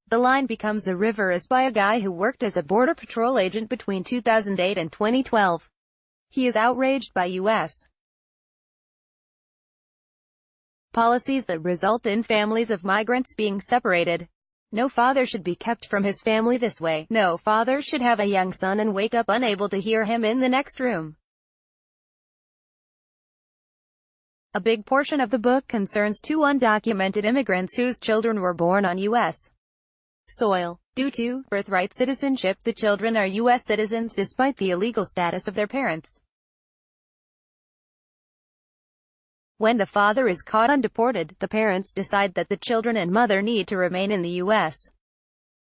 The line becomes a river is by a guy who worked as a Border Patrol agent between 2008 and 2012. He is outraged by U.S. policies that result in families of migrants being separated. No father should be kept from his family this way. No father should have a young son and wake up unable to hear him in the next room. A big portion of the book concerns two undocumented immigrants whose children were born on U.S. soil. Due to birthright citizenship, the children are U.S. citizens despite the illegal status of their parents. When the father is caught undeported, the parents decide that the children and mother need to remain in the U.S.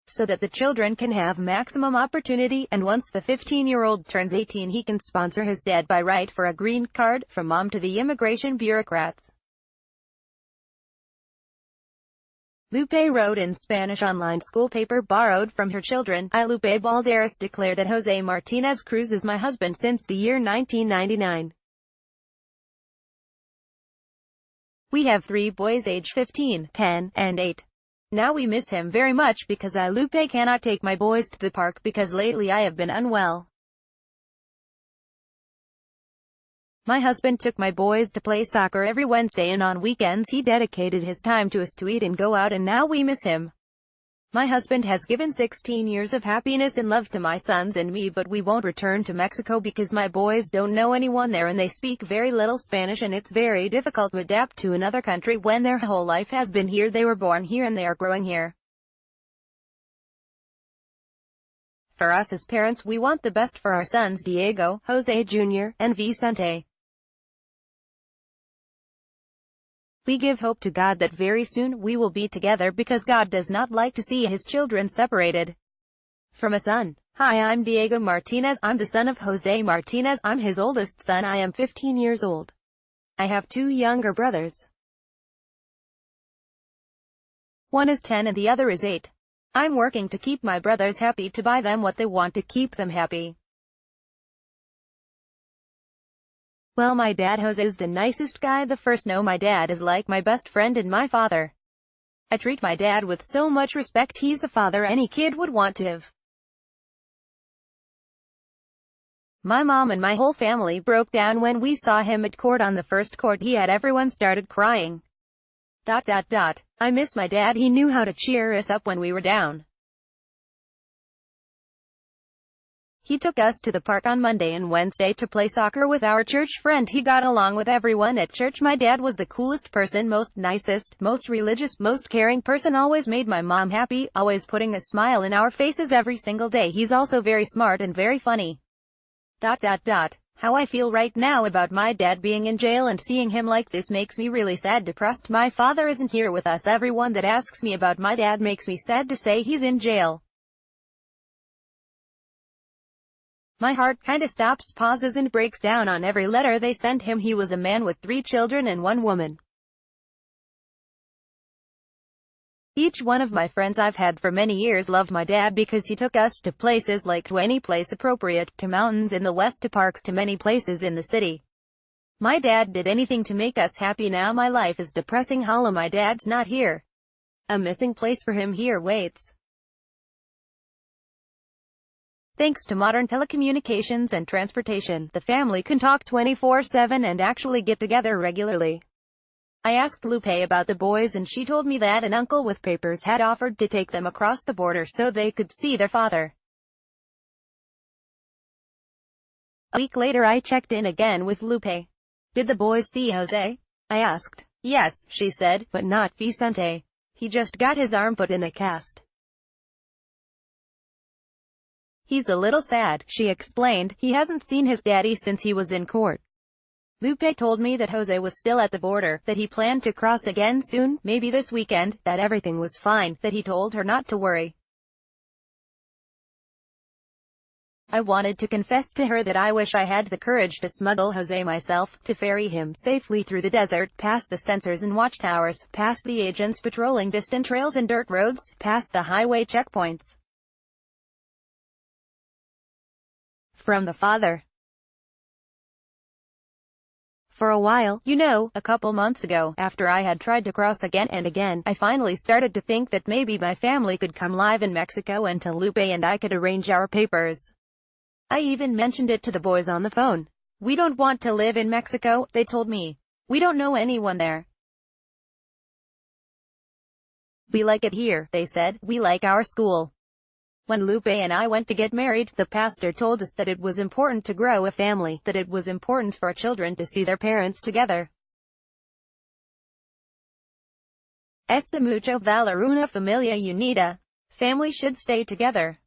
so that the children can have maximum opportunity, and once the 15-year-old turns 18 he can sponsor his dad by right for a green card, from mom to the immigration bureaucrats. Lupe wrote in Spanish online school paper borrowed from her children. I, Lupe Balderas, declare that Jose Martinez Cruz is my husband since the year 1999. We have 3 boys aged 15, 10, and 8. Now we miss him very much because I, Lupe, cannot take my boys to the park because lately I have been unwell. My husband took my boys to play soccer every Wednesday, and on weekends he dedicated his time to us to eat and go out, and now we miss him. My husband has given 16 years of happiness and love to my sons and me, but we won't return to Mexico because my boys don't know anyone there and they speak very little Spanish, and it's very difficult to adapt to another country when their whole life has been here. They were born here and they are growing here. For us as parents, we want the best for our sons Diego, Jose Jr., and Vicente. We give hope to God that very soon we will be together because God does not like to see his children separated. From a son. Hi, I'm Diego Martinez. I'm the son of Jose Martinez. I'm his oldest son. I am 15 years old. I have 2 younger brothers. One is 10 and the other is 8. I'm working to keep my brothers happy, to buy them what they want, to keep them happy. Well, my dad Jose is the nicest guy. The first. No, my dad is like my best friend and my father. I treat my dad with so much respect. He's the father any kid would want to have. My mom and my whole family broke down when we saw him at court. On the first court he had everyone started crying. I miss my dad. He knew how to cheer us up when we were down. He took us to the park on Monday and Wednesday to play soccer with our church friend. He got along with everyone at church. My dad was the coolest person, most nicest, most religious, most caring person, always made my mom happy, always putting a smile in our faces every single day. He's also very smart and very funny. How I feel right now about my dad being in jail and seeing him like this makes me really sad, depressed. My father isn't here with us. Everyone that asks me about my dad makes me sad to say he's in jail. My heart kinda stops, pauses, and breaks down on every letter they sent him. He was a man with 3 children and 1 woman. Each one of my friends I've had for many years loved my dad because he took us to places, like to any place appropriate, to mountains in the west, to parks, to many places in the city. My dad did anything to make us happy. Now my life is depressing, hollow. My dad's not here. A missing place for him here waits. Thanks to modern telecommunications and transportation, the family can talk 24/7 and actually get together regularly. I asked Lupe about the boys and she told me that an uncle with papers had offered to take them across the border so they could see their father. A week later I checked in again with Lupe. Did the boys see Jose? I asked. Yes, she said, but not Vicente. He just got his arm put in a cast. He's a little sad, she explained. He hasn't seen his daddy since he was in court. Lupe told me that Jose was still at the border, that he planned to cross again soon, maybe this weekend, that everything was fine, that he told her not to worry. I wanted to confess to her that I wish I had the courage to smuggle Jose myself, to ferry him safely through the desert, past the sensors and watchtowers, past the agents patrolling distant trails and dirt roads, past the highway checkpoints. From the father. For a while, you know, a couple months ago, after I had tried to cross again and again, I finally started to think that maybe my family could come live in Mexico until Lupe and I could arrange our papers. I even mentioned it to the boys on the phone. We don't want to live in Mexico, they told me. We don't know anyone there. We like it here, they said. We like our school. When Lupe and I went to get married, the pastor told us that it was important to grow a family, that it was important for children to see their parents together. Esta mucho valer una familia unida. Family should stay together.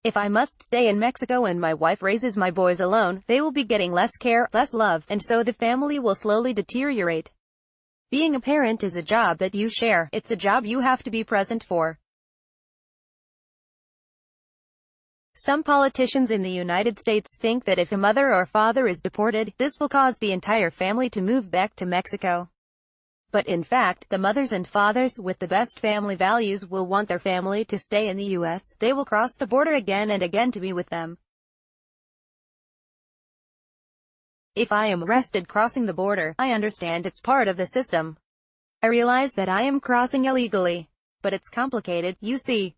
If I must stay in Mexico and my wife raises my boys alone, they will be getting less care, less love, and so the family will slowly deteriorate. Being a parent is a job that you share. It's a job you have to be present for. Some politicians in the United States think that if a mother or father is deported, this will cause the entire family to move back to Mexico. But in fact, the mothers and fathers with the best family values will want their family to stay in the U.S. They will cross the border again and again to be with them. If I am arrested crossing the border, I understand it's part of the system. I realize that I am crossing illegally. But it's complicated, you see.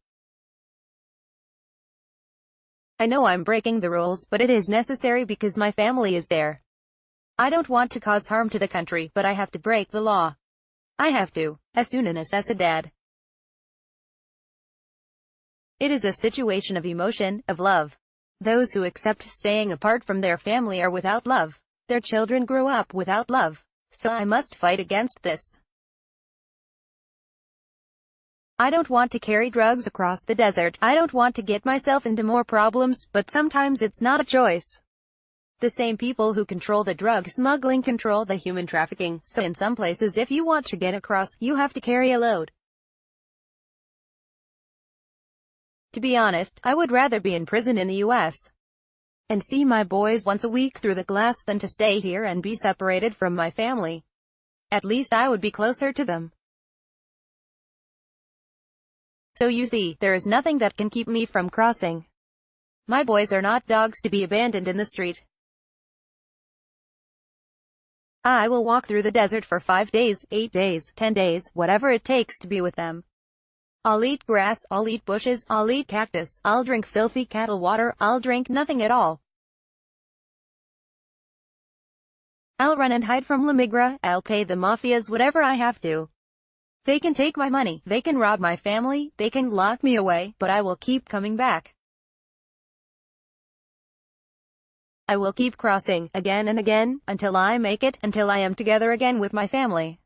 I know I'm breaking the rules, but it is necessary because my family is there. I don't want to cause harm to the country, but I have to break the law. I have to. Es una necesidad. It is a situation of emotion, of love. Those who accept staying apart from their family are without love. Their children grow up without love. So I must fight against this. I don't want to carry drugs across the desert. I don't want to get myself into more problems, but sometimes it's not a choice. The same people who control the drug smuggling control the human trafficking, so in some places if you want to get across, you have to carry a load. To be honest, I would rather be in prison in the U.S. and see my boys once a week through the glass than to stay here and be separated from my family. At least I would be closer to them. So you see, there is nothing that can keep me from crossing. My boys are not dogs to be abandoned in the street. I will walk through the desert for 5 days, 8 days, 10 days, whatever it takes to be with them. I'll eat grass, I'll eat bushes, I'll eat cactus, I'll drink filthy cattle water, I'll drink nothing at all. I'll run and hide from La Migra, I'll pay the mafias whatever I have to. They can take my money, they can rob my family, they can lock me away, but I will keep coming back. I will keep crossing, again and again, until I make it, until I am together again with my family.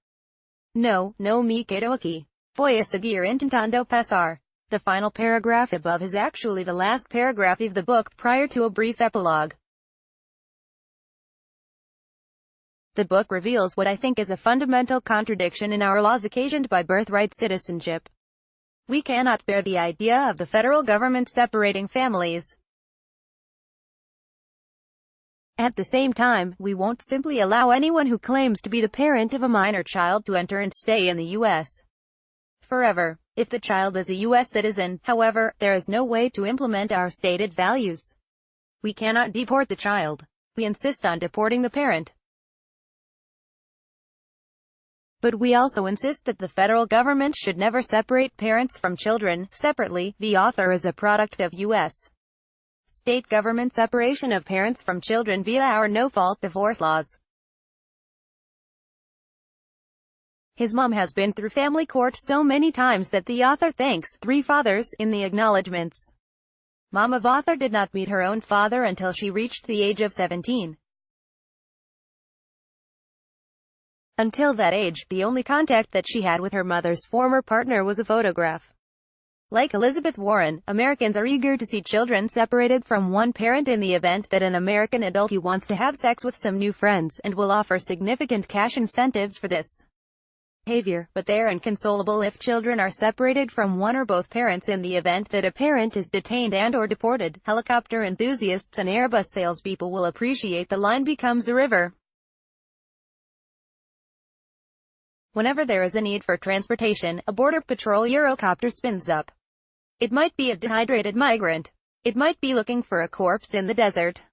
No me quedo aquí. Voy a seguir intentando pasar. The final paragraph above is actually the last paragraph of the book, prior to a brief epilogue. The book reveals what I think is a fundamental contradiction in our laws occasioned by birthright citizenship. We cannot bear the idea of the federal government separating families. At the same time, we won't simply allow anyone who claims to be the parent of a minor child to enter and stay in the U.S. forever. If the child is a U.S. citizen, however, there is no way to implement our stated values. We cannot deport the child. We insist on deporting the parent. But we also insist that the federal government should never separate parents from children separately. The author is a product of U.S. state government separation of parents from children via our no-fault divorce laws. His mom has been through family court so many times that the author thanks 3 fathers in the acknowledgments. Mom of author did not meet her own father until she reached the age of 17. Until that age, the only contact that she had with her mother's former partner was a photograph. Like Elizabeth Warren, Americans are eager to see children separated from one parent in the event that an American adult wants to have sex with some new friends, and will offer significant cash incentives for this behavior, but they are inconsolable if children are separated from one or both parents in the event that a parent is detained and/or deported. Helicopter enthusiasts and Airbus salespeople will appreciate the line becomes a river. Whenever there is a need for transportation, a Border Patrol Eurocopter spins up. It might be a dehydrated migrant. It might be looking for a corpse in the desert.